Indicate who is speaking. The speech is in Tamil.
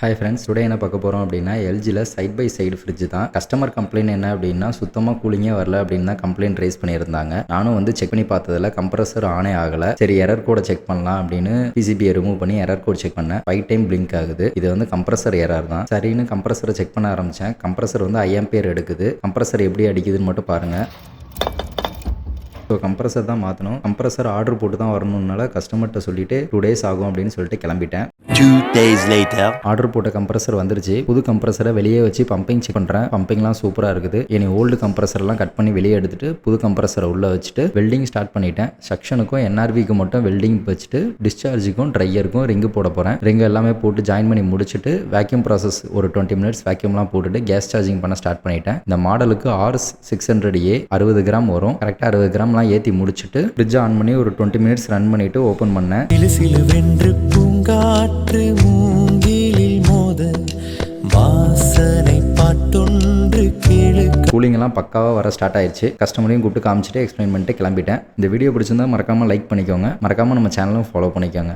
Speaker 1: ஹாய் ஃப்ரெண்ட்ஸ், டுடே என்ன பார்க்க போகிறோம் அப்படின்னா எல்ஜியில் சைட் பை சைடு ஃப்ரிட்ஜ் தான். கஸ்டமர் கம்ப்ளைண்ட் என்ன அப்படின்னா சுத்தமாக கூலிங்கே வரல அப்படின்னு தான் கம்ப்ளைண்ட் ரைஸ் பண்ணியிருந்தாங்க. நானும் வந்து செக் பண்ணி பார்த்ததில் கம்ப்ரஸர் ஆனே ஆகலை. சரி, எரர் கோடை செக் பண்ணலாம் அப்படின்னு பிசிபியை ரிமூவ் பண்ணி எரர் கோட் செக் பண்ணேன். 5 டைம் பிளிங்க் ஆகுது. இது வந்து கம்ப்ரஸர் எரர் தான். சரின்னு கம்ப்ரஸரை செக் பண்ண ஆரம்பித்தேன். கம்ப்ரஸர் வந்து 5 ஆம்பியர் எடுக்குது. கம்ப்ரஸர் எப்படி அடிக்குதுன்னு மட்டும் பாருங்கள். ஸோ கம்ப்ரஸர் தான் மாற்றணும். கம்ப்ரஸர் ஆர்டர் போட்டு தான் வரணும்னால கஸ்டமர்கிட்ட சொல்லிட்டு 2 days ஆகும் அப்படின்னு சொல்லிட்டு கிளம்பிட்டேன்.
Speaker 2: 2 days later.
Speaker 1: ஆர்டர் போட்ட கம்ப்ரஸர் வந்துருச்சு. புது கம்ப்ரஸரை வெளியே வச்சு பம்பிங் செக் பண்ணுறேன். பம்பிங்லாம் சூப்பராக இருக்குது. இனி ஓல்டு கம்ப்ரஸர்லாம் கட் பண்ணி வெளியே எடுத்துட்டு புது கம்ப்ரஸரை உள்ளே வச்சுட்டு வெல்டிங் ஸ்டார்ட் பண்ணிட்டேன். செக்ஷனுக்கும் என்ஆர்விக்கு மட்டும் வெல்டிங் வச்சுட்டு டிஸ்சார்ஜுக்கும் ட்ரையருக்கும் ரிங்கு போட போகிறேன். ரிங்கு எல்லாமே போட்டு ஜாயின் பண்ணி முடிச்சுட்டு வேக்யூம் ப்ராசஸ் ஒரு 20 minutes வேக்யூம்லாம் போட்டுட்டு கேஸ் சார்ஜிங் பண்ண ஸ்டார்ட் பண்ணிட்டேன். இந்த மாடலுக்கு RS600A 60 கிராம் வரும். கரெக்டாக 60 கிராம் ஏற்றி முடிச்சுட்டு ஃப்ரிட்ஜ் ஆன் பண்ணி ஒரு 20 minutes ரன் பண்ணிட்டு ஓப்பன் பண்ணேன்.
Speaker 3: சிலுவென்று பூங்காற்று மூங்கிலில் மோத வாசனை பாட்டொன்று கேளு.
Speaker 1: கூலிங்கெல்லாம் பக்காவாக வர ஸ்டார்ட் ஆயிடுச்சு. கஸ்டமரையும் கூப்பிட்டு காமிச்சிட்டு எக்ஸ்பிளைன் பண்ணிட்டு கிளம்பிட்டேன். இந்த வீடியோ பிடிச்சிருந்தா மறக்காமல் லைக் பண்ணிக்கோங்க. மறக்காமல் நம்ம சேனலும் ஃபாலோ பண்ணிக்கோங்க.